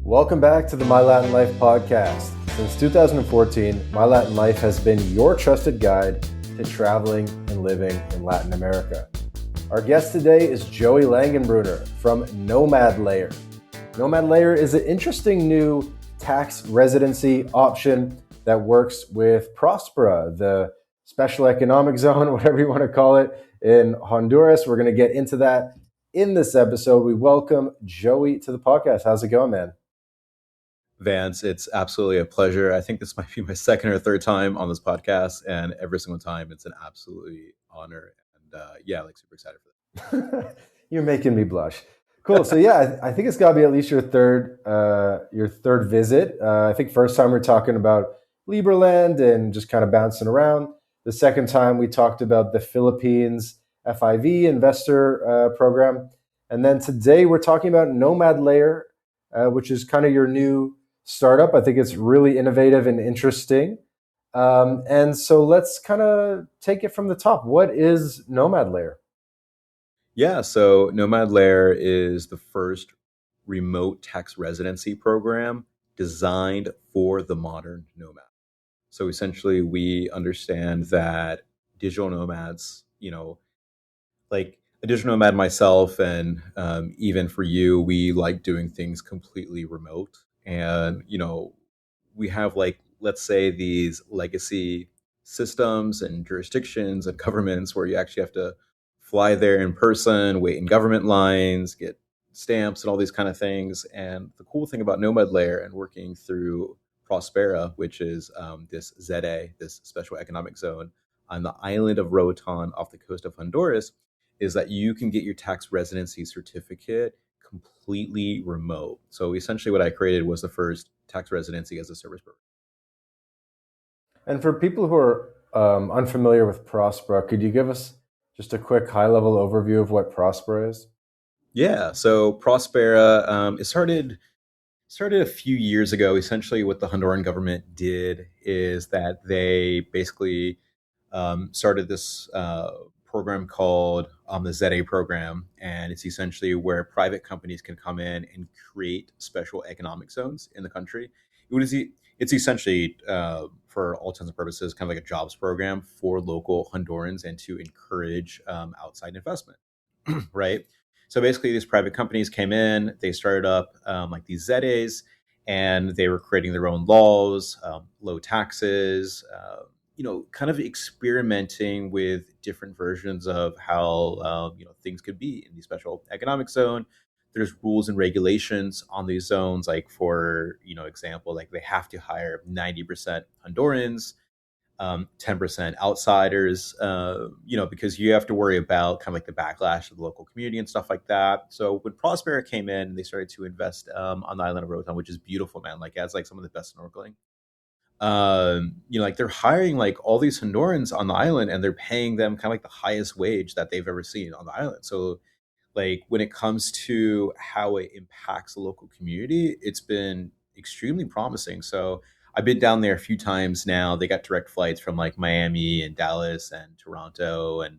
Welcome back to the My Latin Life podcast. Since 2014, My Latin Life has been your trusted guide to traveling and living in Latin America. Our guest today is Joey Langenbrunner from Nomad Layer. Nomad Layer is an interesting new tax residency option that works with Prospera, the special economic zone, whatever you want to call it, in Honduras. We're going to get into that in this episode. We welcome Joey to the podcast. How's it going, man? Vance, it's absolutely a pleasure. I think this might be my second or third time on this podcast, and every single time it's an absolutely honor. And super excited for that. You're making me blush. Cool. So I think it's got to be at least your third visit. I think first time we're talking about Liberland and just kind of bouncing around. The second time we talked about the Philippines FIV investor program, and then today we're talking about Nomad Layer, which is kind of your new startup. I think it's really innovative and interesting. And so let's kind of take it from the top. What is Nomad Layer? Yeah, so Nomad Layer is the first remote tax residency program designed for the modern nomad. So essentially, we understand that digital nomads, like a digital nomad myself, and even for you, we like doing things completely remote. And, we have let's say these legacy systems and jurisdictions and governments where you actually have to fly there in person, wait in government lines, get stamps and all these kind of things. And the cool thing about Nomad Layer and working through Prospera, which is this ZA, this special economic zone on the island of Roatán off the coast of Honduras, is that you can get your tax residency certificate completely remote. So essentially what I created was the first tax residency as a service program. And for people who are unfamiliar with Prospera, could you give us just a quick high-level overview of what Prospera is? Yeah, so Prospera, it started a few years ago. Essentially what the Honduran government did is that they basically started this program called the ZA program, and it's essentially where private companies can come in and create special economic zones in the country. It's essentially, for all intents and purposes, kind of like a jobs program for local Hondurans and to encourage outside investment, right? So basically, these private companies came in, they started up like these ZAs, and they were creating their own laws, low taxes, kind of experimenting with different versions of how things could be in the special economic zone. There's rules and regulations on these zones, like for example, like they have to hire 90% Hondurans, 10% outsiders, because you have to worry about kind of like the backlash of the local community and stuff like that. So when Prospera came in, they started to invest on the island of Roatán, which is beautiful, man. Like it has like some of the best snorkeling. Like they're hiring like all these Hondurans on the island, and they're paying them kind of like the highest wage that they've ever seen on the island. So like when it comes to how it impacts the local community, it's been extremely promising. So I've been down there a few times now. They got direct flights from like Miami and Dallas and Toronto and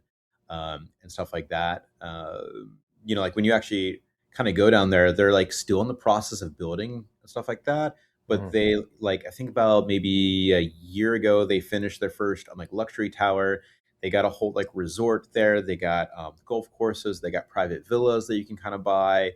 stuff like that. Like when you actually kind of go down there, they're like still in the process of building and stuff like that. But they I think about maybe a year ago, they finished their first like luxury tower. They got a whole like resort there. They got golf courses. They got private villas that you can kind of buy.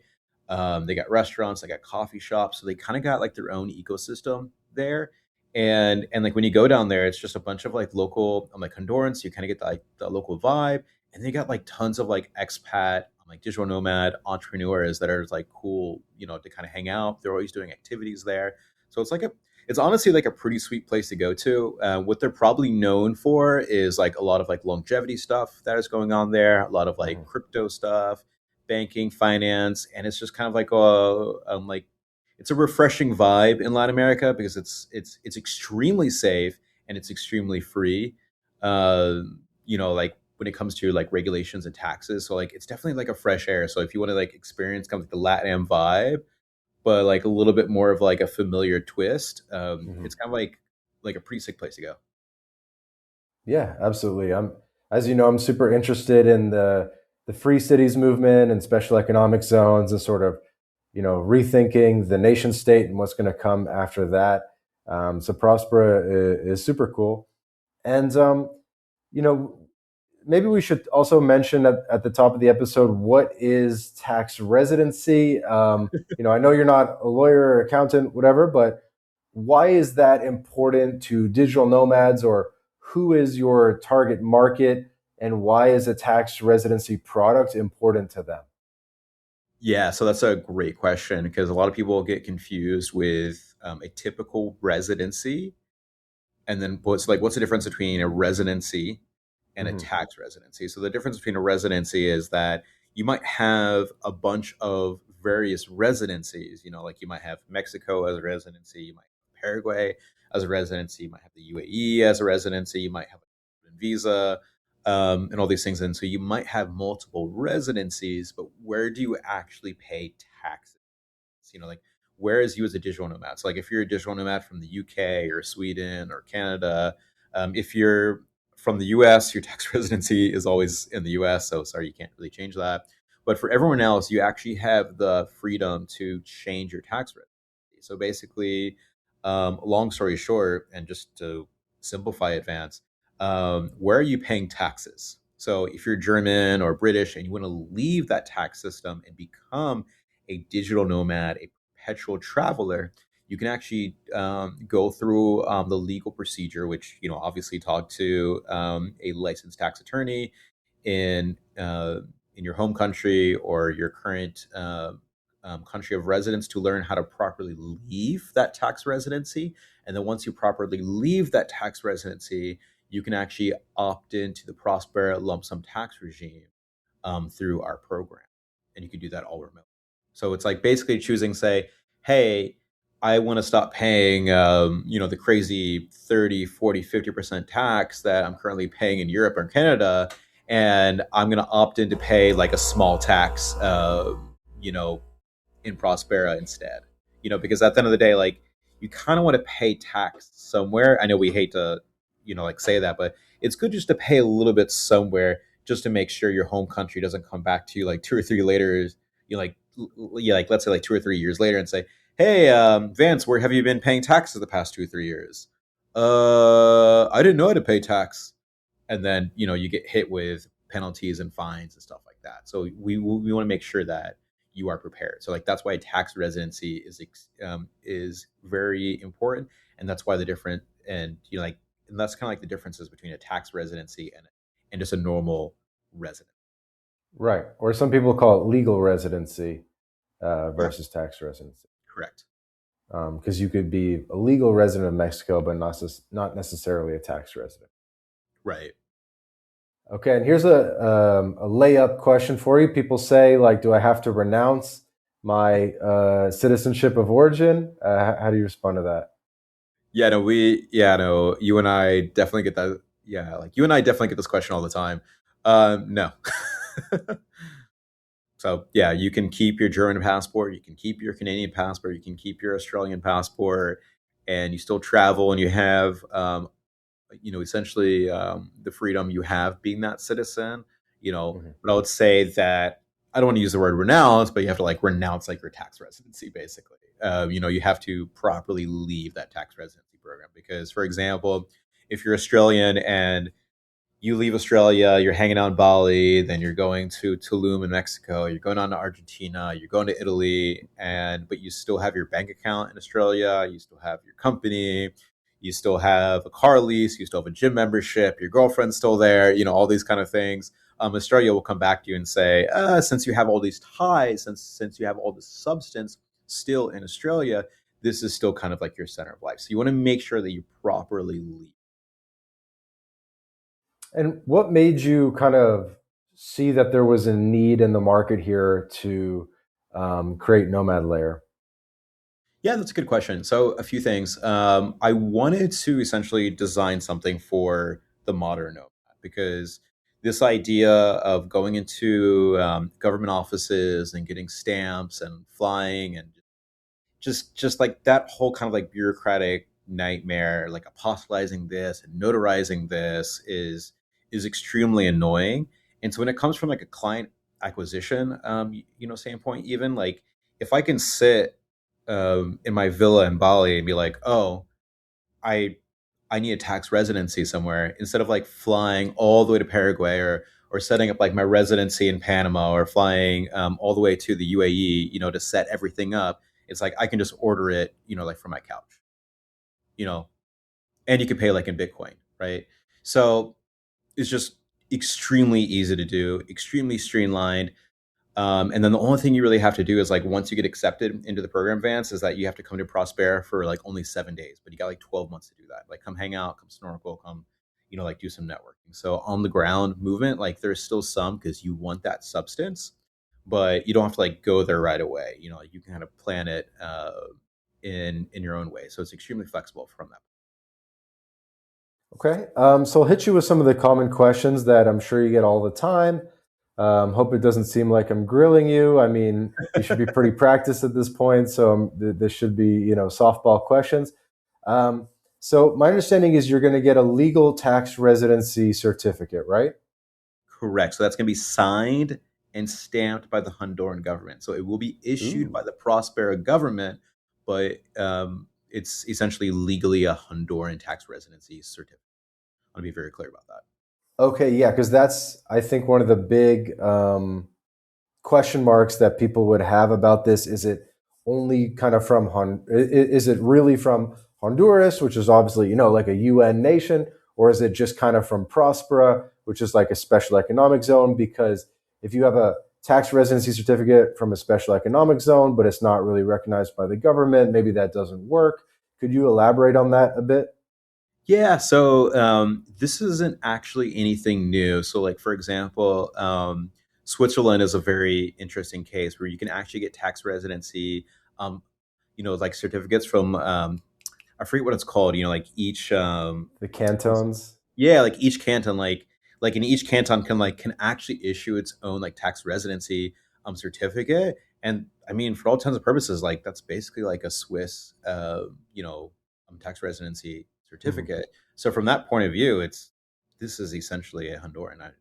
They got restaurants. They got coffee shops. So they kind of got like their own ecosystem there. And like when you go down there, it's just a bunch of like local like Hondurans. So you kind of get like the local vibe. And they got like tons of like expat, like digital nomad entrepreneurs that are like cool, to kind of hang out. They're always doing activities there. So it's honestly like a pretty sweet place to go to. What they're probably known for is like a lot of like longevity stuff that is going on there, a lot of like crypto stuff, banking, finance, and it's just kind of like it's a refreshing vibe in Latin America because it's extremely safe and it's extremely free. Like when it comes to like regulations and taxes, so like it's definitely like a fresh air. So if you want to like experience kind of like the LatAm vibe, but like a little bit more of like a familiar twist. It's kind of like a pretty sick place to go. Yeah, absolutely. As you know, I'm super interested in the free cities movement and special economic zones and sort of rethinking the nation state and what's going to come after that. So Prospera is super cool. And, you know, maybe we should also mention at the top of the episode, what is tax residency? I know you're not a lawyer or accountant, whatever, but why is that important to digital nomads, or who is your target market, and why is a tax residency product important to them? Yeah, so that's a great question because a lot of people get confused with a typical residency, and then what's the difference between a residency and a Mm-hmm. tax residency? So the difference between a residency is that you might have a bunch of various residencies. Like you might have Mexico as a residency, you might have Paraguay as a residency, you might have the UAE as a residency, you might have a visa, and all these things. And so you might have multiple residencies, but where do you actually pay taxes? Like where is you as a digital nomad? So like if you're a digital nomad from the UK or Sweden or Canada, if you're from the US, your tax residency is always in the US. So sorry, you can't really change that. But for everyone else, you actually have the freedom to change your tax residency. So basically, long story short, and just to simplify advance, where are you paying taxes? So if you're German or British and you want to leave that tax system and become a digital nomad, a perpetual traveler, you can actually go through the legal procedure, which obviously talk to a licensed tax attorney in uh, in your home country or your current country of residence to learn how to properly leave that tax residency. And then once you properly leave that tax residency, you can actually opt into the Prospera lump sum tax regime through our program. And you can do that all remote. So it's like basically choosing, say, hey, I want to stop paying, the crazy 30, 40, 50% tax that I'm currently paying in Europe or Canada. And I'm going to opt in to pay like a small tax, you know, in Prospera instead. Because at the end of the day, like you kind of want to pay tax somewhere. I know we hate to, like say that, but it's good just to pay a little bit somewhere just to make sure your home country doesn't come back to you like 2 or 3 later, like, yeah, like let's say like 2 or 3 years later and say, hey, Vance, where have you been paying taxes the past 2 or 3 years? I didn't know how to pay tax. And then, you get hit with penalties and fines and stuff like that. So we want to make sure that you are prepared. So like that's why tax residency is very important, and that's why the different and like and that's kind of like the differences between a tax residency and just a normal resident. Right. Or some people call it legal residency Yeah, versus tax residency. correct. Because you could be a legal resident of Mexico, but not necessarily a tax resident. Right. Okay, and here's a layup question for you. People say, like, do I have to renounce my citizenship of origin? How do you respond to that? No, you and I definitely get that. Yeah, like you and I definitely get this question all the time. No. So yeah, you can keep your German passport, you can keep your Canadian passport, you can keep your Australian passport, and you still travel, and you have, essentially the freedom you have being that citizen. Mhm. But I would say that I don't want to use the word renounce, but you have to like renounce like your tax residency, basically. You have to properly leave that tax residency program because, for example, if you're Australian and you leave Australia, you're hanging out in Bali, then you're going to Tulum in Mexico, you're going on to Argentina, you're going to Italy, but you still have your bank account in Australia, you still have your company, you still have a car lease, you still have a gym membership, your girlfriend's still there, all these kind of things. Australia will come back to you and say, since you have all these ties, since you have all this substance still in Australia, this is still kind of like your center of life. So you want to make sure that you properly leave. And what made you kind of see that there was a need in the market here to create Nomad Layer? Yeah, that's a good question. So, a few things. I wanted to essentially design something for the modern nomad because this idea of going into government offices and getting stamps and flying and just like that whole kind of like bureaucratic nightmare, like apostolizing this and notarizing this is extremely annoying. And so when it comes from like a client acquisition, standpoint, even like if I can sit in my villa in Bali and be like, oh, I I need a tax residency somewhere instead of like flying all the way to Paraguay or setting up like my residency in Panama or flying all the way to the UAE, to set everything up. It's like I can just order it, like from my couch, you know, and you can pay like in Bitcoin, right? So it's just extremely easy to do, extremely streamlined. And then the only thing you really have to do is like once you get accepted into the program, Vance, is that you have to come to Prospera for like only 7 days, but you got like 12 months to do that. Like come hang out, come snorkel, come, like do some networking. So on the ground movement, like there's still some because you want that substance, but you don't have to like go there right away. You can kind of plan it in your own way. So it's extremely flexible from that. Okay. So I'll hit you with some of the common questions that I'm sure you get all the time. Hope it doesn't seem like I'm grilling you. I mean, you should be pretty practiced at this point. So this should be, softball questions. So my understanding is you're going to get a legal tax residency certificate, right? Correct. So that's going to be signed and stamped by the Honduran government. So it will be issued by the Prospera government, but it's essentially legally a Honduran tax residency certificate. I want to be very clear about that. Okay, yeah, because that's, I think, one of the big question marks that people would have about this. Is it only kind of is it really from Honduras, which is obviously, like a UN nation, or is it just kind of from Prospera, which is like a special economic zone? Because if you have a tax residency certificate from a special economic zone, but it's not really recognized by the government, maybe that doesn't work. Could you elaborate on that a bit? Yeah, so this isn't actually anything new. So, like for example, Switzerland is a very interesting case where you can actually get tax residency, like certificates from I forget what it's called. Like each The cantons. yeah, like each canton, like in each canton can actually issue its own like tax residency certificate. And I mean, for all intents and purposes, like that's basically like a Swiss tax residency certificate. So from that point of view, this is essentially a Honduran.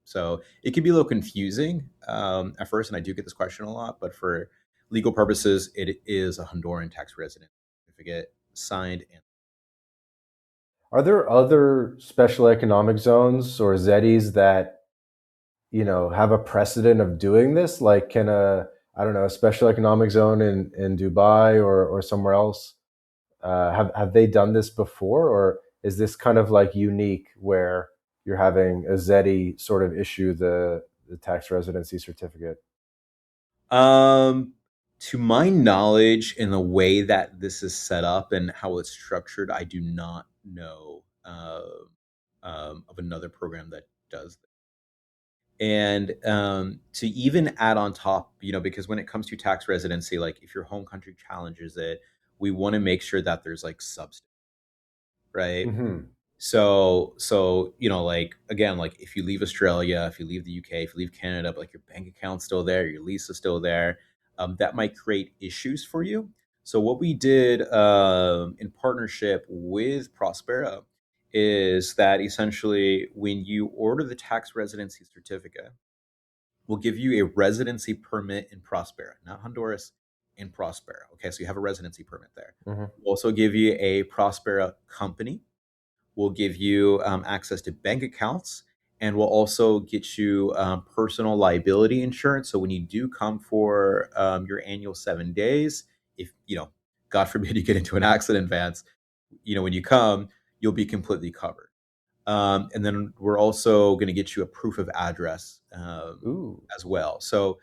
So it can be a little confusing at first, and I do get this question a lot. But for legal purposes, it is a Honduran tax resident certificate signed and. Are there other special economic zones or ZETIs that, have a precedent of doing this? Like can I don't know, a special economic zone in Dubai or somewhere else, have they done this before? Or is this kind of like unique where you're having a ZETI sort of issue the tax residency certificate? To my knowledge, in the way that this is set up and how it's structured, I do not know of another program that does that. And to even add on top, because when it comes to tax residency, like if your home country challenges it, we want to make sure that there's like substance, right? Mm-hmm. So like again, like if you leave Australia, if you leave the UK, if you leave Canada, but like your bank account's still there, your lease is still there, that might create issues for you. So what we did in partnership with Prospera is that essentially when you order the tax residency certificate, we'll give you a residency permit in Prospera, not Honduras, in Prospera. Okay, so you have a residency permit there. Mm-hmm. We'll also give you a Prospera company. We'll give you access to bank accounts, and we'll also get you personal liability insurance. So when you do come for your annual 7 days, if God forbid you get into an accident, Vance, when you come, you'll be completely covered. And then we're also going to get you a proof of address as well. So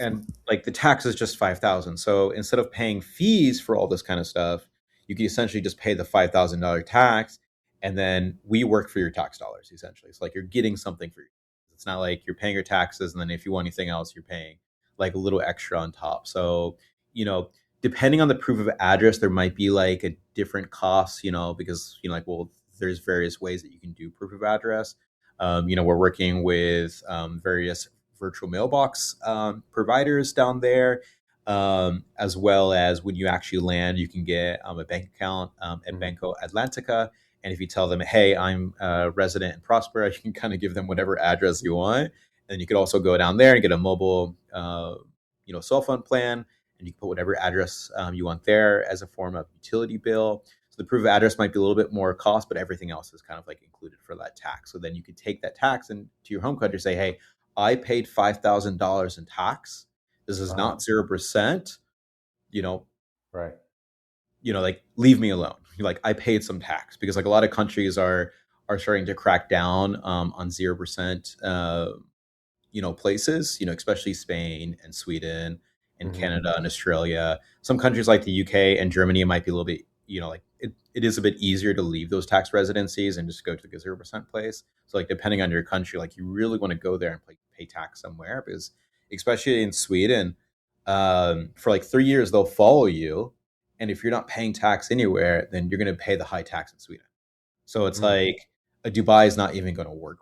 and like the tax is just 5,000. So instead of paying fees for all this kind of stuff, you can essentially just pay the $5,000 tax, and then we work for your tax dollars. Essentially, it's like you're getting something for you. It's not like you're paying your taxes, and then if you want anything else, you're paying like a little extra on top. So depending on the proof of address, there might be like a different cost. Because like there's various ways that you can do proof of address. We're working with various virtual mailbox providers down there, as well as when you actually land, you can get a bank account at Banco Atlantica. And if you tell them, hey, I'm a resident in Prospera, you can kind of give them whatever address you want. And you could also go down there and get a mobile, cell phone plan, and you can put whatever address you want there as a form of utility bill. So the proof of address might be a little bit more cost, but everything else is kind of like included for that tax. So then you could take that tax and to your home country say, hey, I paid $5,000 in tax. This is Uh-huh. not 0%. You know, Right. like leave me alone. Like I paid some tax because like a lot of countries are starting to crack down on 0%. Places, especially Spain and Sweden and Hmm. Canada and Australia. Some countries like the UK and Germany, it might be a little bit, like it is a bit easier to leave those tax residencies and just go to the 0% place. So like depending on your country, like you really want to go there and pay tax somewhere because especially in Sweden, for like 3 years they'll follow you, and if you're not paying tax anywhere, then you're going to pay the high tax in Sweden. So it's Mm. like a Dubai is not even going to work.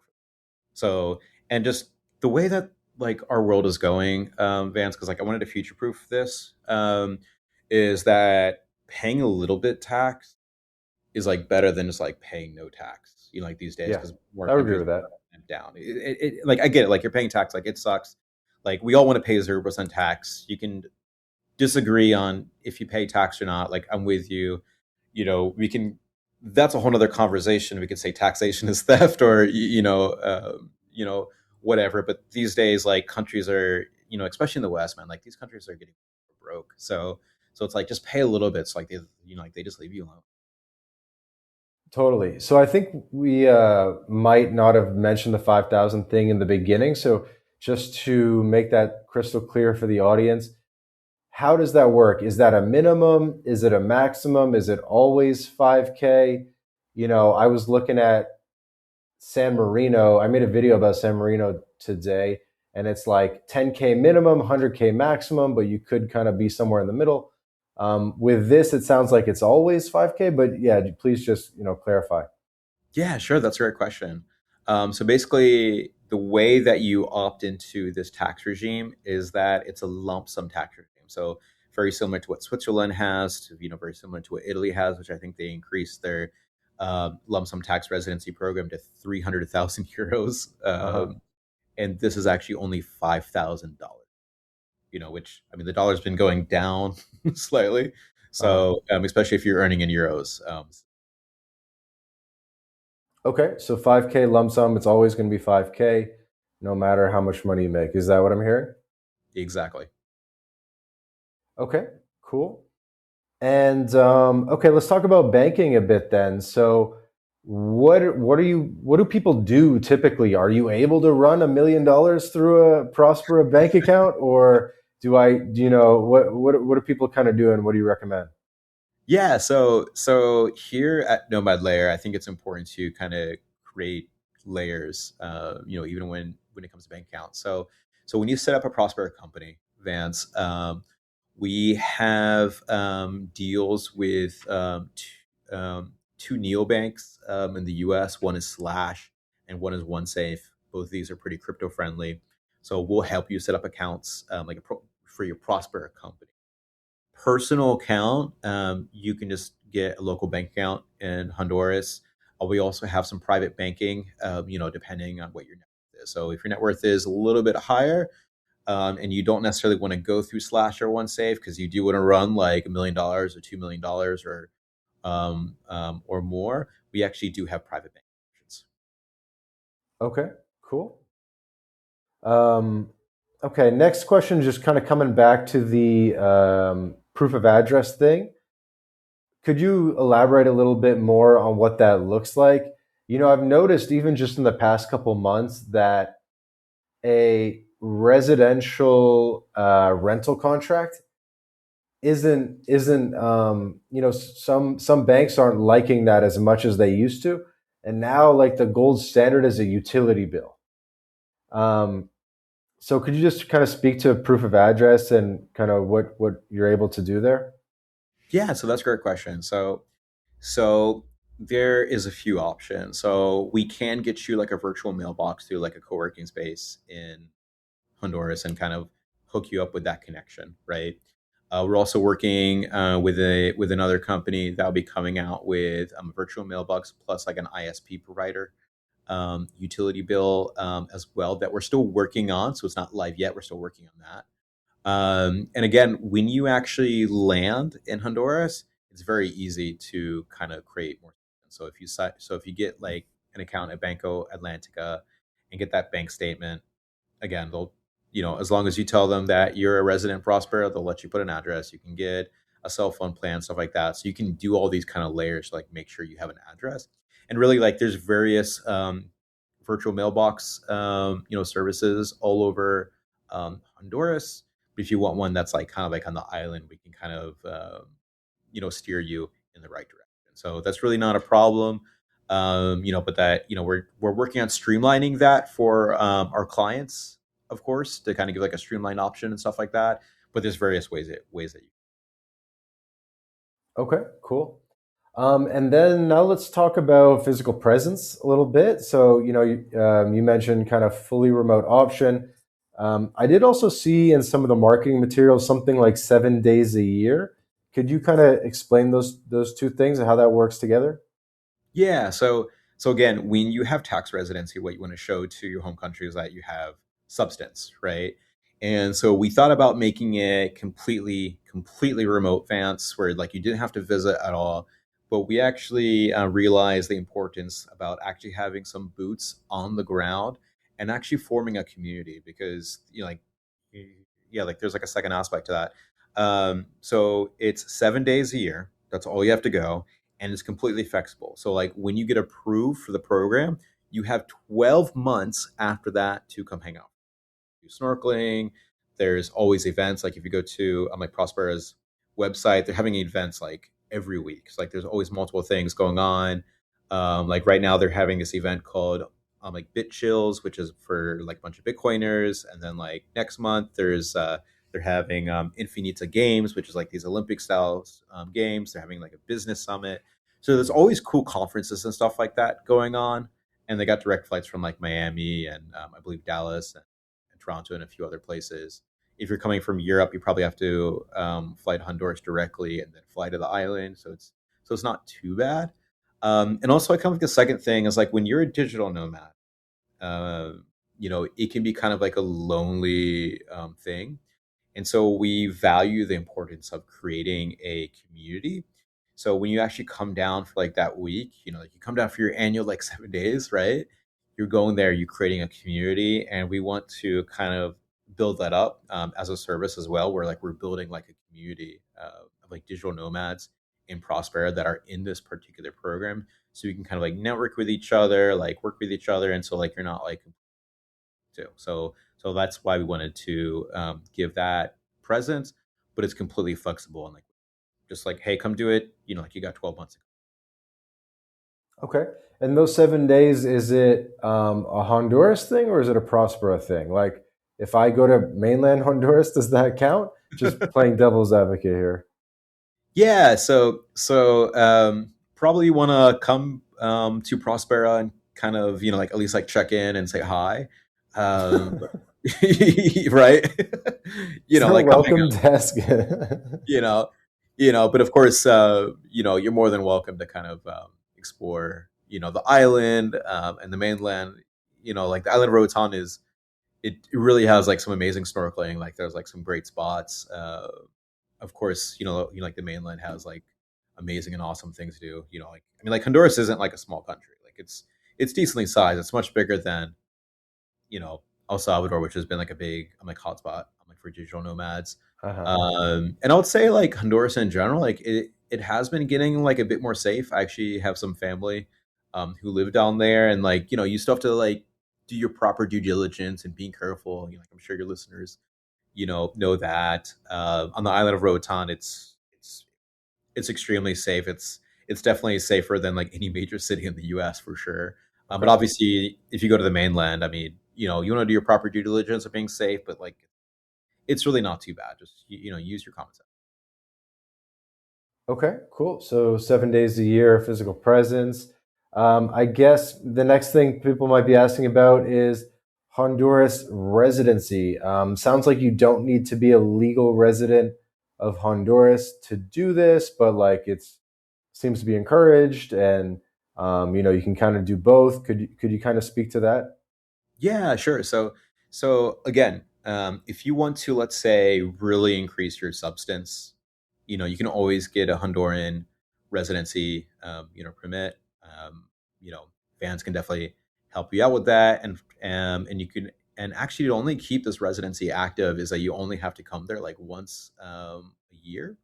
So, and just the way that like our world is going, Vance, because like I wanted to future proof this, is that paying a little bit tax is like better than just like paying no tax. Like these days, Yeah, because more I would agree countries with that. are down. Like I get it. Like you're paying tax, like it sucks. Like we all want to pay 0% tax. You can disagree on if you pay tax or not. Like I'm with you. We can. That's a whole other conversation. We could say taxation is theft, or whatever. But these days, like countries are, especially in the West, man, like these countries are getting broke. So it's like just pay a little bit. It's like like they just leave you alone. Totally. So I think we might not have mentioned the 5,000 thing in the beginning. So just to make that crystal clear for the audience, how does that work? Is that a minimum? Is it a maximum? Is it always 5K? I was looking at San Marino. I made a video about San Marino today, and it's like 10K minimum, 100K maximum, but you could kind of be somewhere in the middle. With this, it sounds like it's always 5K, but yeah, please just clarify. Yeah, sure. That's a great question. So basically, the way that you opt into this tax regime is that it's a lump sum tax regime. So very similar to what Switzerland has, to very similar to what Italy has, which I think they increased their lump sum tax residency program to 300,000 euros, Uh-huh. and this is actually only $5,000. Which I mean, the dollar's been going down slightly, Uh-huh. so especially if you're earning in euros. Okay, so 5K lump sum, it's always going to be 5K, no matter how much money you make. Is that what I'm hearing? Exactly. Okay, cool. And okay, let's talk about banking a bit then. So, what do people do typically? Are you able to run $1 million through a Prospera bank account, or do you know what do people kind of do, and what do you recommend? Yeah, so here at Nomad Layer, I think it's important to kind of create layers. Even when it comes to bank accounts. So when you set up a Prospera company, Vance, we have deals with two neobanks in the U.S. One is Slash, and one is OneSafe. Both of these are pretty crypto friendly. So we'll help you set up accounts for your Prospera company. Personal account, you can just get a local bank account in Honduras. We also have some private banking, depending on what your net worth is. So if your net worth is a little bit higher, and you don't necessarily want to go through Slash or OneSafe because you do want to run like $1 million or $2 million or more, we actually do have private banking options. Okay, cool. Um, okay, next question, just kind of coming back to the proof of address thing. Could you elaborate a little bit more on what that looks like? I've noticed even just in the past couple months that a residential rental contract isn't some banks aren't liking that as much as they used to, and now like the gold standard is a utility bill. Um, so could you just kind of speak to proof of address and kind of what you're able to do there? Yeah, so that's a great question. So there is a few options. So we can get you like a virtual mailbox through like a co-working space in Honduras and kind of hook you up with that connection, right? We're also working with another company that'll be coming out with a virtual mailbox plus like an ISP provider. utility bill as well that we're still working on. So it's not live yet. We're still working on that. And again, when you actually land in Honduras, it's very easy to kind of create more. So if you get like an account at Banco Atlantica and get that bank statement, again, they'll, as long as you tell them that you're a resident Prospera, they'll let you put an address. You can get a cell phone plan, stuff like that. So you can do all these kind of layers to like make sure you have an address. And really, like, there's various virtual mailbox, services all over Honduras. But if you want one that's like kind of like on the island, we can kind of, steer you in the right direction. So that's really not a problem. But that, we're working on streamlining that for our clients, of course, to kind of give like a streamlined option and stuff like that. But there's various ways that you. Okay, cool. And then now let's talk about physical presence a little bit. So, you mentioned kind of fully remote option. I did also see in some of the marketing materials something like 7 days a year. Could you kind of explain those two things and how that works together? Yeah. So again, when you have tax residency, what you want to show to your home country is that you have substance, right? And so we thought about making it completely remote, Vance, where like you didn't have to visit at all. But we actually realized the importance about actually having some boots on the ground and actually forming a community because yeah, like there's like a second aspect to that. So it's 7 days a year. That's all you have to go, and it's completely flexible. So like when you get approved for the program, you have 12 months after that to come hang out, do snorkeling. There's always events. Like if you go to like Prospera's website, they're having events like every week. So like there's always multiple things going on. Like right now they're having this event called like Bit Chills, which is for like a bunch of Bitcoiners. And then like next month they're having Infinita Games, which is like these Olympic style games. They're having like a business summit. So there's always cool conferences and stuff like that going on. And they got direct flights from like Miami and I believe Dallas and Toronto and a few other places. If you're coming from Europe, you probably have to fly to Honduras directly and then fly to the island. So it's not too bad. And also, I come with the second thing is like when you're a digital nomad, uh, it can be kind of like a lonely thing. And so we value the importance of creating a community. So when you actually come down for like that week, like you come down for your annual like 7 days, right? You're going there, you're creating a community, and we want to kind of build that up as a service as well, where like we're building like a community of like digital nomads in Prospera that are in this particular program. So we can kind of like network with each other, like work with each other, and so like you're not like too. So that's why we wanted to give that presence, but it's completely flexible and like just like, hey, come do it. Like you got 12 months. Okay. And those 7 days, is it a Honduras thing or is it a Prospera thing? Like, if I go to mainland Honduras, does that count? Just playing devil's advocate here. Yeah. So probably want to come to Prospera and kind of like at least like check in and say hi. Um, right. Is there a like come hang welcome out. desk? You know, but of course, you're more than welcome to kind of explore, the island and the mainland. Like the island of Roatán it really has like some amazing snorkeling. Like there's like some great spots. Of course, like the mainland has like amazing and awesome things to do. Like I mean, like Honduras isn't like a small country. Like it's decently sized. It's much bigger than you know El Salvador, which has been like a big like hotspot like for digital nomads. Uh-huh. And I would say like Honduras in general, like it has been getting like a bit more safe. I actually have some family who live down there, and like you still have to like do your proper due diligence and being careful. Like I'm sure your listeners know that on the island of Roatan, it's extremely safe. It's definitely safer than like any major city in the U.S. for sure. But Okay. obviously, if you go to the mainland, I mean, you want to do your proper due diligence of being safe, but like it's really not too bad. Just use your common sense. Okay, cool. So 7 days a year, physical presence. I guess the next thing people might be asking about is Honduras residency. Sounds like you don't need to be a legal resident of Honduras to do this, but like it's seems to be encouraged. And You can kind of do both. Could you kind of speak to that? Yeah, sure. So again, if you want to, let's say, really increase your substance, you can always get a Honduran residency, permit. You know, Vans can definitely help you out with that, and you can, and actually, to only keep this residency active is that you only have to come there like once a year.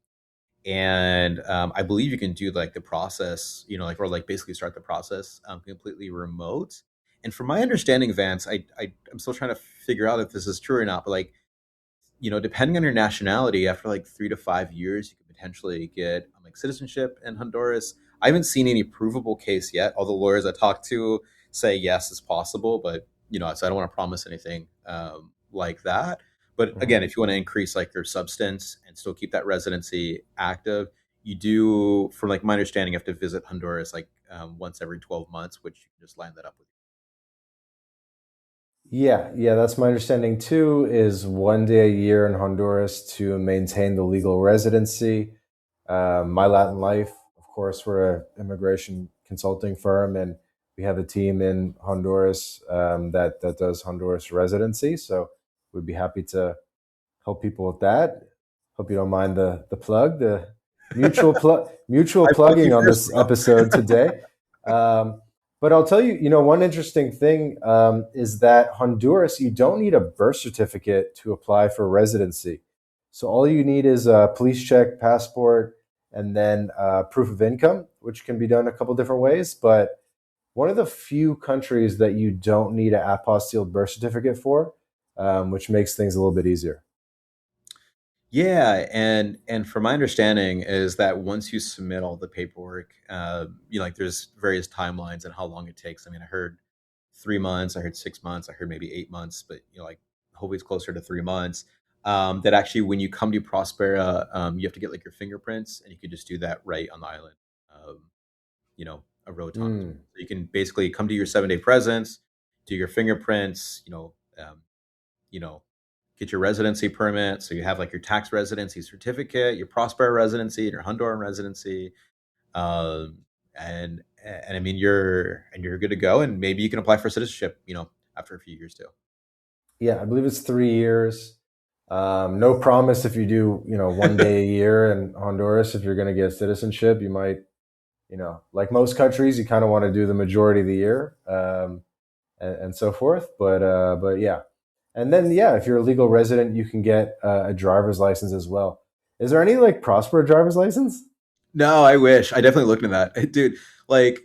And I believe you can do like the process, or like basically start the process completely remote. And from my understanding, Vance, I'm still trying to figure out if this is true or not. But like, depending on your nationality, after like 3 to 5 years, you could potentially get like citizenship in Honduras. I haven't seen any provable case yet. All the lawyers I talked to say yes, it's possible, but so I don't want to promise anything like that. But Mhm. again, if you want to increase like your substance and still keep that residency active, you do, from like my understanding, you have to visit Honduras like once every 12 months, which you can just line that up with. Yeah, yeah, that's my understanding too. Is 1 day a year in Honduras to maintain the legal residency. My Latin Life, of course, we're an immigration consulting firm, and we have a team in Honduras that does Honduras residency. So we'd be happy to help people with that. Hope you don't mind the plug, the mutual I plug you plugging on first, this bro. episode today. Um, but I'll tell you, one interesting thing is that Honduras, you don't need a birth certificate to apply for residency. So all you need is a police check, passport, and then proof of income, which can be done a couple different ways. But one of the few countries that you don't need an apostille birth certificate for, which makes things a little bit easier. Yeah, and from my understanding is that once you submit all the paperwork, like there's various timelines and how long it takes. I mean, I heard 3 months, I heard 6 months, I heard maybe 8 months, but like hopefully it's closer to 3 months. That actually, when you come to Prospera, you have to get like your fingerprints, and you can just do that right on the island. Um, a Roatán as well. Mm. So you can basically come to your 7 day presence, do your fingerprints, you know, get your residency permit. So you have like your tax residency certificate, your Prospera residency, and your Honduran residency. Um, and I mean, you're good to go. And maybe you can apply for citizenship, after a few years too. Yeah, I believe it's 3 years. No promise if you do, 1 day a year in Honduras, if you're going to get citizenship, you might, like most countries, you kind of want to do the majority of the year, and so forth. But yeah. And then, yeah, if you're a legal resident, you can get a driver's license as well. Is there any like Prosper driver's license? No, I wish. I definitely looked into that. Dude, like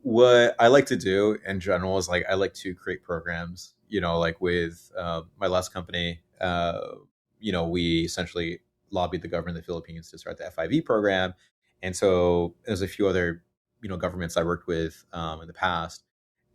what I like to do in general is like I like to create programs, like with my last company, we essentially lobbied the government of the Philippines to start the FIV program. And so there's a few other, governments I worked with in the past.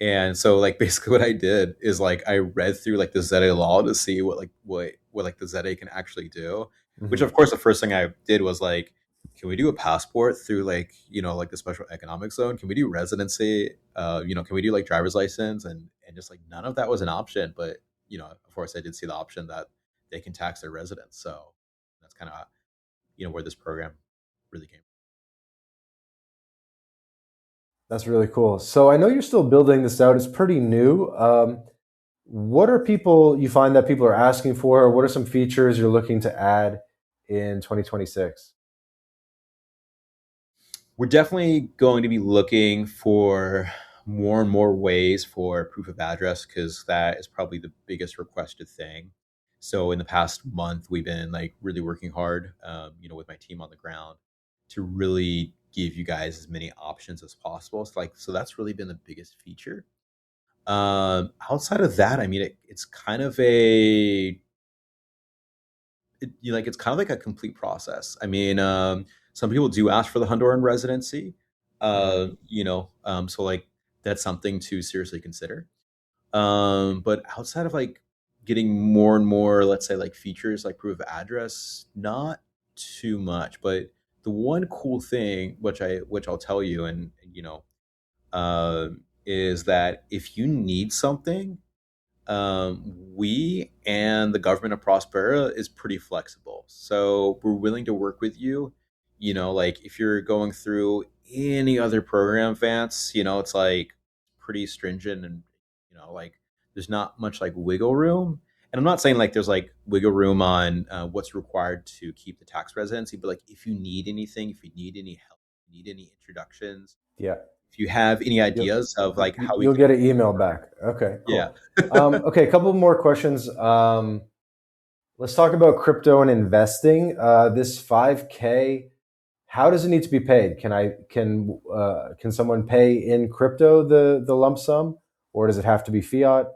And so like basically what I did is like I read through like the ZA law to see what like the ZA can actually do. Which Hmm. of course the first thing I did was like, can we do a passport through like, like the special economic zone? Can we do residency? Can we do like driver's license? And just like none of that was an option. But of course I did see the option that they can tax their residents. So that's kind of where this program really came. That's really cool. So I know you're still building this out. It's pretty new. What are people you find that people are asking for? What are some features you're looking to add in 2026? We're definitely going to be looking for more and more ways for proof of address because that is probably the biggest requested thing. So in the past month, we've been like really working hard, with my team on the ground to really give you guys as many options as possible. So that's really been the biggest feature. Outside of that, I mean, it's kind of it's kind of like a complete process. I mean, some people do ask for the Honduran residency, Mhm. so like that's something to seriously consider. But outside of like getting more and more, let's say like features like proof of address, not too much. But the one cool thing, which I'll tell you, and is that if you need something, we and the government of Prospera is pretty flexible. So we're willing to work with you. Like if you're going through any other program, Vance, it's like pretty stringent and like there's not much like wiggle room. And I'm not saying like there's like wiggle room on what's required to keep the tax residency, but like if you need anything, if you need any help, need any introductions, Yeah. if you have any You'll, ideas of like how we you'll can, get an email back. Okay, yeah. cool. Okay, a couple more questions. Let's talk about crypto and investing. This 5K, how does it need to be paid? Can someone pay in crypto the lump sum, or does it have to be fiat?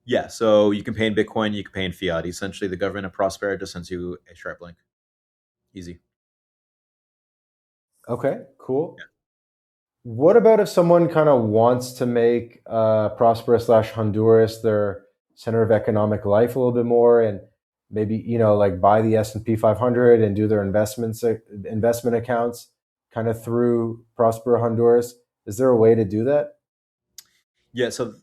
Yeah, so you can pay in Bitcoin, you can pay in fiat. Essentially, the government of Prospera just sends you a Stripe link. Easy. Okay, cool. What about if someone kind of wants to make Prospera slash Honduras their center of economic life a little bit more, and maybe like buy the S&P 500 and do their investment accounts kind of through Prospera Honduras? Is there a way to do that? Yeah, so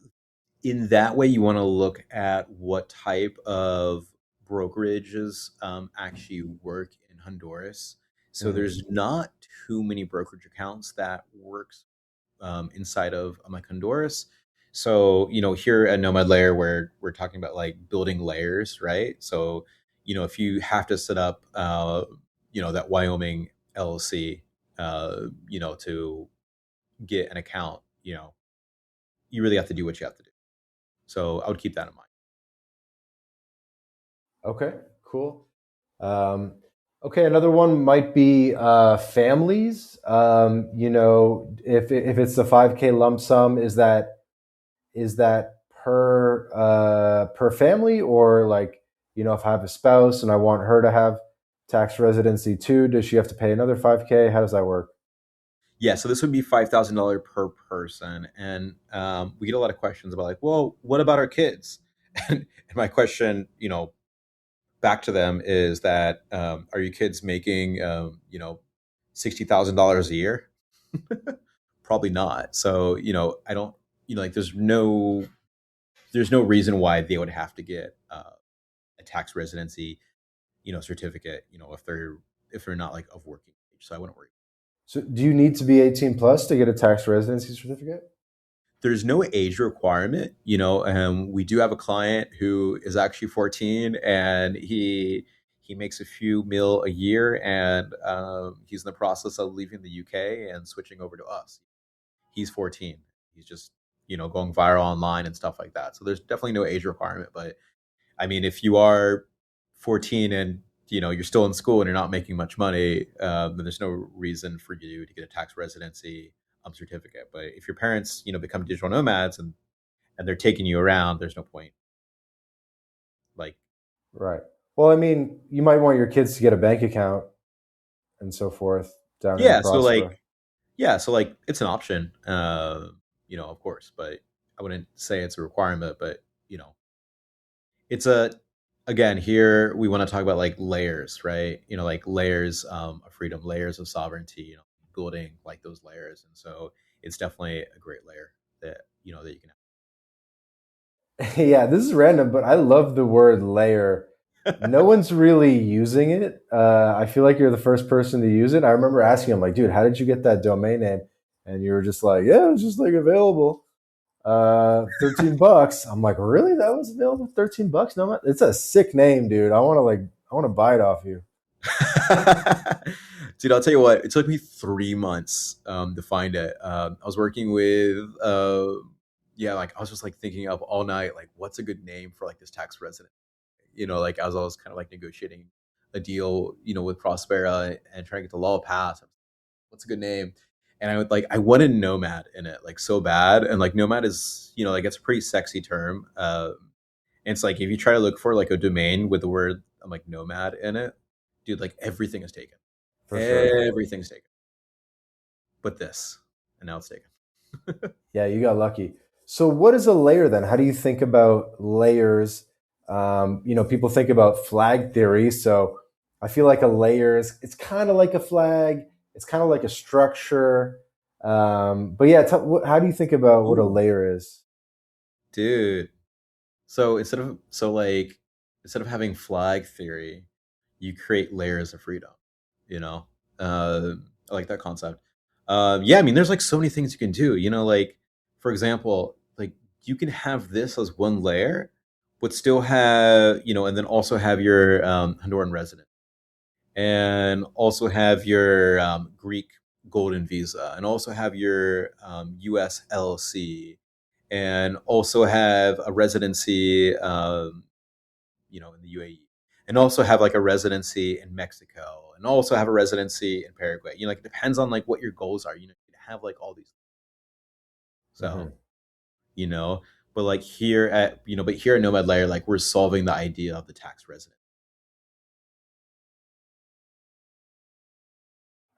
in that way, you want to look at what type of brokerages actually work in Honduras. So Mm. there's not too many brokerage accounts that works inside of like Honduras. So here at Nomad Layer, where we're talking about like building layers, right? So if you have to set up, that Wyoming LLC, to get an account, you really have to do what you have to do. So I would keep that in mind. Okay, cool. Um, okay, another one might be families. If it's the 5K lump sum, is that per family, or like if I have a spouse and I want her to have tax residency too, does she have to pay another 5K? How does that work? Yeah, so this would be $5,000 per person, and we get a lot of questions about like, well, what about our kids? And my question, back to them is that are your kids making $60,000 a year? Probably not. So I don't like there's no reason why they would have to get a tax residency certificate if they're not like of working age. So I wouldn't worry. So do you need to be 18 plus to get a tax residency certificate? There's no age requirement. We do have a client who is actually 14, and he makes a few mil a year, and he's in the process of leaving the UK and switching over to us. He's 14. He's just going viral online and stuff like that. So there's definitely no age requirement. But I mean, if you are 14 and you're still in school and you're not making much money, then there's no reason for you to get a tax residency certificate. But if your parents become digital nomads and they're taking you around, there's no point. Like, Right. Well, I mean, you might want your kids to get a bank account and so forth down in yeah, so Prospera. like yeah, so like it's an option, of course, but I wouldn't say it's a requirement. But it's a again, here we want to talk about like layers, right? Like layers of freedom, layers of sovereignty, building like those layers. And so it's definitely a great layer that you can Yeah, this is random, but I love the word layer. No have. one's really using it. I feel like you're the first person to use it. I remember asking him, like, dude, how did you get that domain name? And you were just like, yeah, it was just like available. $13. I'm like, really? That was available? $13? No, it's a sick name, dude. I want to buy it off you. Dude, I'll tell you what, it took me 3 months to find it. I was working with yeah, like I was just like thinking of all night, like what's a good name for like this tax resident, like as I was kind of like negotiating a deal, with Prospera and trying to get the law passed. What's a good name? And I wanted Nomad in it like so bad. And like Nomad is, like it's a pretty sexy term. And it's like if you try to look for like a domain with the word like Nomad in it, dude, like everything is taken. For sure. Everything's taken. But this. And now it's taken. Yeah, you got lucky. So, what is a layer then? How do you think about layers? People think about flag theory. So, I feel like a layer is it's kind of like a flag. It's kind of like a structure. But yeah, how do you think about what a Ooh. layer is? Dude. So instead of having flag theory, you create layers of freedom. You know, uh, I like that concept. Yeah, I mean, there's like so many things you can do. You know, like for example, like you can have this as one layer, but still have and then also have your Honduran resident, and also have your Greek golden visa, and also have your U.S. LLC, and also have a residency, in the UAE, and also have like a residency in Mexico, and also have a residency in Paraguay. Like it depends on like what your goals are. You can have like all these. So Hmm. you know, but like here at Nomad Layer, like we're solving the idea of the tax resident.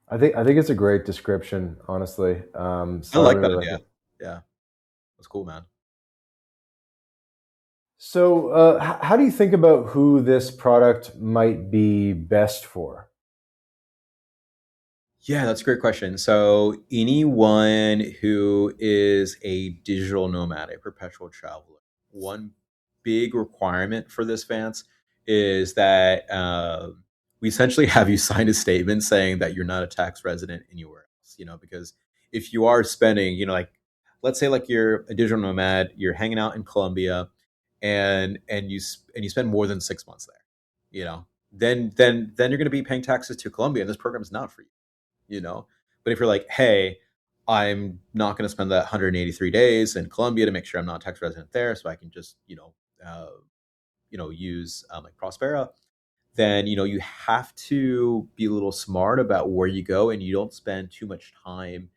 I think it's a great description, honestly. I So I like really that like idea. it. Yeah, that's cool, man. So, how do you think about who this product might be best for? Yeah, that's a great question. So, anyone who is a digital nomad, a perpetual traveler, one big requirement for this, Vance, is that we essentially have you sign a statement saying that you're not a tax resident anywhere else. Because if you are spending, like, let's say, like you're a digital nomad, you're hanging out in Colombia, and you spend more than 6 months there, then you're going to be paying taxes to Colombia, and this program is not for you you know. But if you're like, hey, I'm not going to spend that 183 days in Colombia to make sure I'm not a tax resident there, so I can just use like Prospera, then you have to be a little smart about where you go, and you don't spend too much time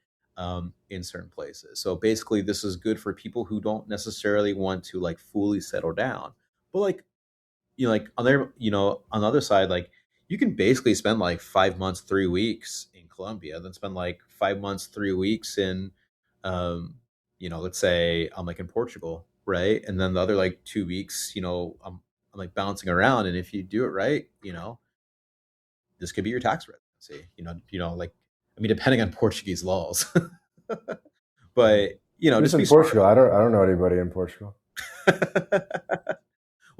in certain places. So basically, this is good for people who don't necessarily want to like fully settle down, but like like on the other side, like you can basically spend like 5 months, 3 weeks in Colombia, then spend like 5 months, 3 weeks in, let's say I'm like in Portugal, right? And then the other like 2 weeks, I'm like bouncing around, and if you do it right, this could be your tax residency. Like I mean, depending on Portuguese laws, Mhm. but Who's just be in smart Portugal? I don't know anybody in Portugal. about it.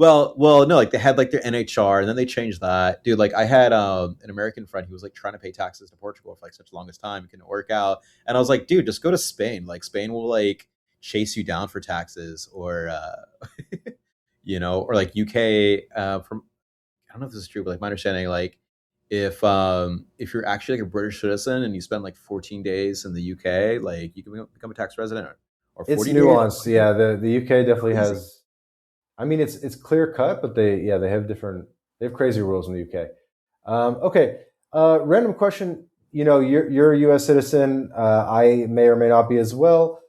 Well, no, like they had like their NHR, and then they changed that. Dude, like I had an American friend who was like trying to pay taxes to Portugal for like such the longest time, it couldn't work out. And I was like, dude, just go to Spain. Like Spain will like chase you down for taxes, or or like UK. From I don't know if this is true, but like my understanding, like if you're actually like a British citizen and you spend like 14 days in the UK, like you can become a tax resident, or It's 40 days, or nuanced. 20 days. Yeah, the UK definitely Crazy. has. I mean, it's clear cut, but they have different. They have crazy rules in the UK. Okay, random question. You're a U.S. citizen. I may or may not be as well.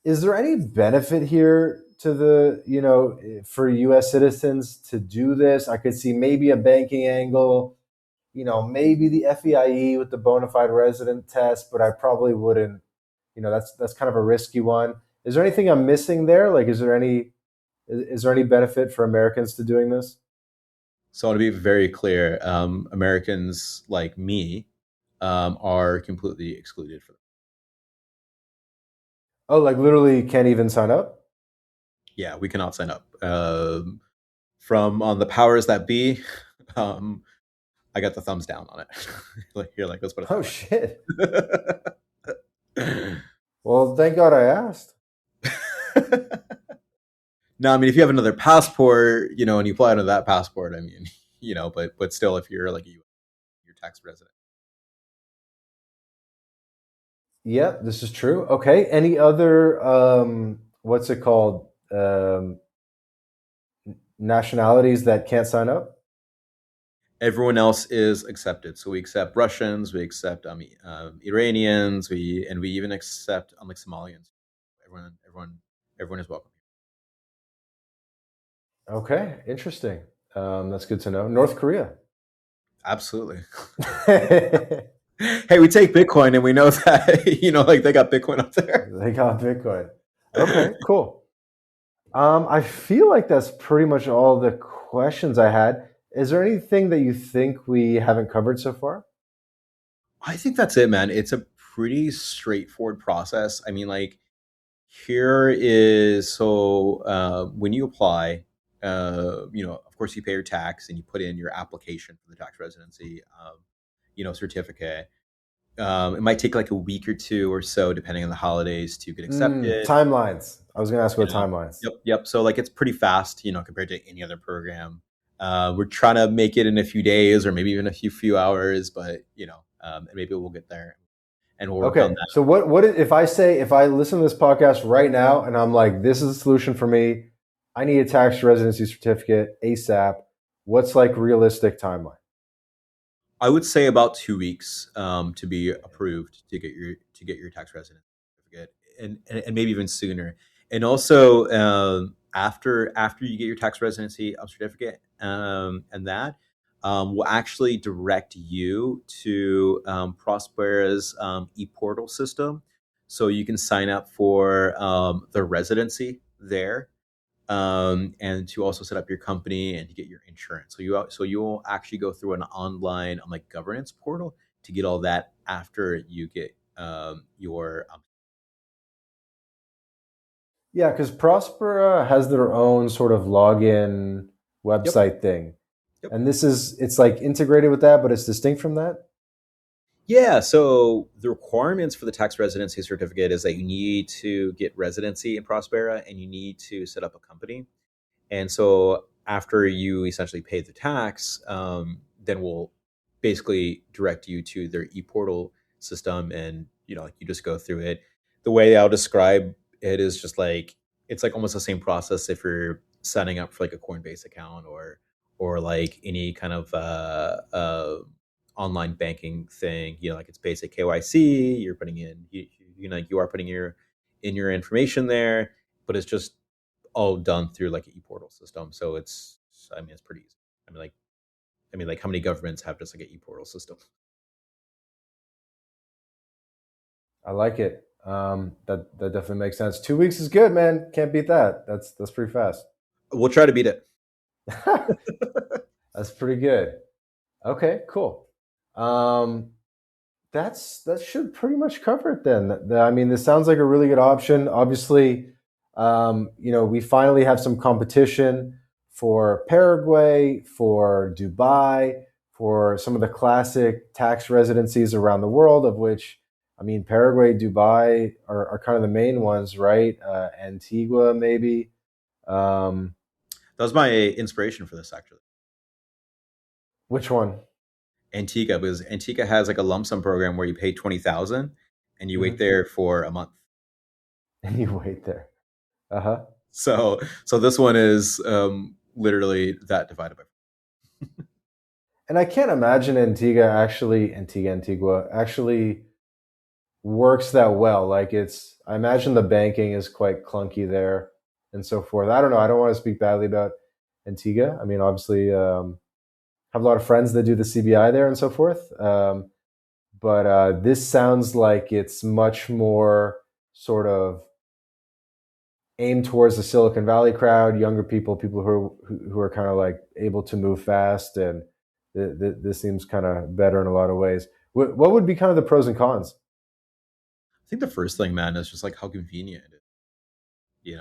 Is there any benefit here to for U.S. citizens to do this? I could see maybe a banking angle. Maybe the FEIE with the bona fide resident test, but I probably wouldn't. That's kind of a risky one. Is there anything I'm missing there? Like, is there any benefit for Americans to doing this? So I want to be very clear. Americans like me are completely excluded from. Oh, like literally can't even sign up? Yeah, we cannot sign up. From on the powers that be, um, I got the thumbs down on it. Like here, like let's put it Oh that shit. way. Well, thank God I asked. No, I mean if you have another passport, and you apply under that passport, I mean, but still, if you're like you're tax resident. Yeah, this is true. Okay. Any other what's it called? Nationalities that can't sign up? Everyone else is accepted. So we accept Russians, we accept Iranians, we even accept like Somalians. Everyone is welcome. Okay, interesting. That's good to know. North Korea. Absolutely. They Hey, we take Bitcoin, and we know that like they got Bitcoin up there. got Bitcoin. Okay, cool. I feel like that's pretty much all the questions I had. Is there anything that you think we haven't covered so far? I think that's it, man. It's a pretty straightforward process. I mean, like here is so when you apply, of course you pay your tax and you put in your application for the tax residency. certificate. It might take like a week or two or so, depending on the holidays, to get accepted. Timelines. I was going to ask about You know? timelines. Yep. So like it's pretty fast, compared to any other program. We're trying to make it in a few days or maybe even a few hours, but and maybe we'll get there and we'll work on Okay. that. So what if I listen to this podcast right now and I'm like, this is a solution for me. I need a tax residency certificate ASAP. What's like realistic timeline? I would say about 2 weeks to be approved to get your tax resident certificate, and maybe even sooner. And also after you get your tax residency certificate, and that will actually direct you to Prospera's e-portal system, so you can sign up for the residency there, and to also set up your company and to get your insurance. So you will actually go through an online like governance portal to get all that after you get your. Yeah, because Prospera has their own sort of login Yep. website thing. Yep. And it's like integrated with that, but it's distinct from that. Yeah. So the requirements for the tax residency certificate is that you need to get residency in Prospera and you need to set up a company. And so after you essentially pay the tax, then we'll basically direct you to their e-portal system, and you just go through it. The way I'll describe it is just like it's like almost the same process if you're signing up for like a Coinbase account or like any kind of online banking thing. Like it's basic KYC. You're putting in you are putting your information there, but it's just all done through like an e-portal system. So it's pretty easy. Like how many governments have just like an e-portal system? I like it. That definitely makes sense. 2 weeks is good, man. Can't beat that. That's pretty fast. We'll try to beat it. That's pretty good. Okay, cool. That should pretty much cover it then. I mean, this sounds like a really good option. Obviously, we finally have some competition for Paraguay, for Dubai, for some of the classic tax residencies around the world, of which, I mean, Paraguay, Dubai are kind of the main ones, right? Antigua, maybe. That was my inspiration for this, actually. Which one? Antigua, because Antigua has like a lump sum program where you pay 20,000 and you wait there for a month. And you wait there. Uh-huh. So this one is literally that divided by. And I can't imagine Antigua actually works that well. Like I imagine the banking is quite clunky there and so forth. I don't know. I don't want to speak badly about Antigua. I mean, obviously, have a lot of friends that do the CBI there and so forth. But this sounds like it's much more sort of aimed towards the Silicon Valley crowd, younger people who are kind of like able to move fast, and this seems kind of better in a lot of ways. What would be kind of the pros and cons? I think the first thing, man, is just like how convenient it is.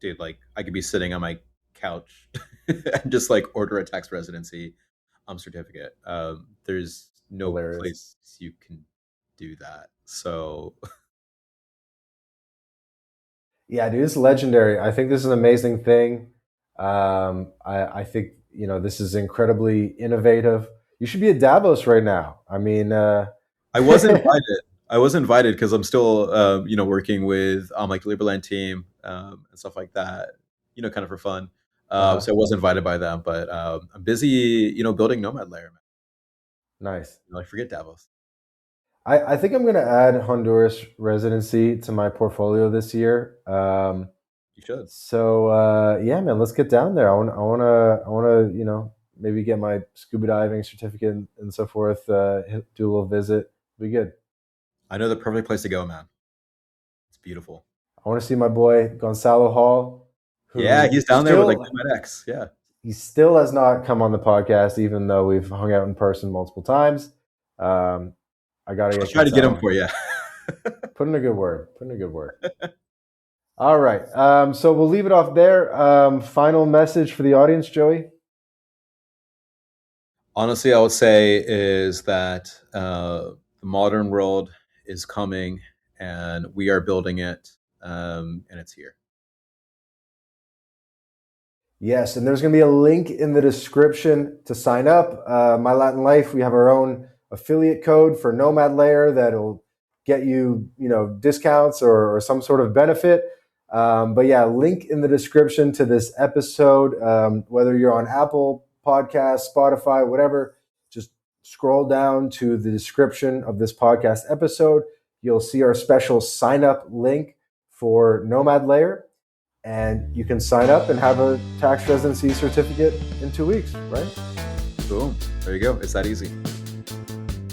Dude, like I could be sitting on my couch and just like order a tax residency certificate. There's no Hilarious. place you can do that. So yeah, dude, it's legendary. I think this is an amazing thing. I think this is incredibly innovative. You should be at Davos right now. I mean, I was invited. I was invited because I'm still, working with like the Liberland team and stuff like that. Kind of for fun. So I was invited by them, but I'm busy, building Nomad Layer. Nice. I forget Davos. I think I'm going to add Honduras residency to my portfolio this year. You should. So yeah, man, let's get down there. I want to, maybe get my scuba diving certificate and so forth. Do a little visit. Be good. I know the perfect place to go, man. It's beautiful. I want to see my boy Gonzalo Hall. Yeah, he's down there with like Nomad X. Yeah. He still has not come on the podcast, even though we've hung out in person multiple times. I gotta try to get him for you. Put in a good word. All right. So we'll leave it off there. Final message for the audience, Joey. Honestly, I would say is that the modern world is coming, and we are building it, and it's here. Yes, and there's going to be a link in the description to sign up. My Latin Life, we have our own affiliate code for Nomad Layer that'll get you, discounts or some sort of benefit. But yeah, link in the description to this episode. Whether you're on Apple Podcasts, Spotify, whatever, just scroll down to the description of this podcast episode. You'll see our special sign up link for Nomad Layer. And you can sign up and have a tax residency certificate in 2 weeks, right? Boom. There you go. It's that easy.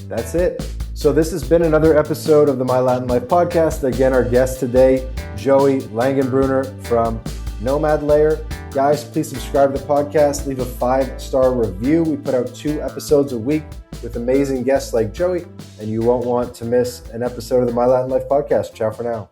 That's it. So this has been another episode of the My Latin Life podcast. Again, our guest today, Joey Langenbrunner from Nomad Layer. Guys, please subscribe to the podcast. Leave a 5-star review. We put out 2 episodes a week with amazing guests like Joey, and you won't want to miss an episode of the My Latin Life podcast. Ciao for now.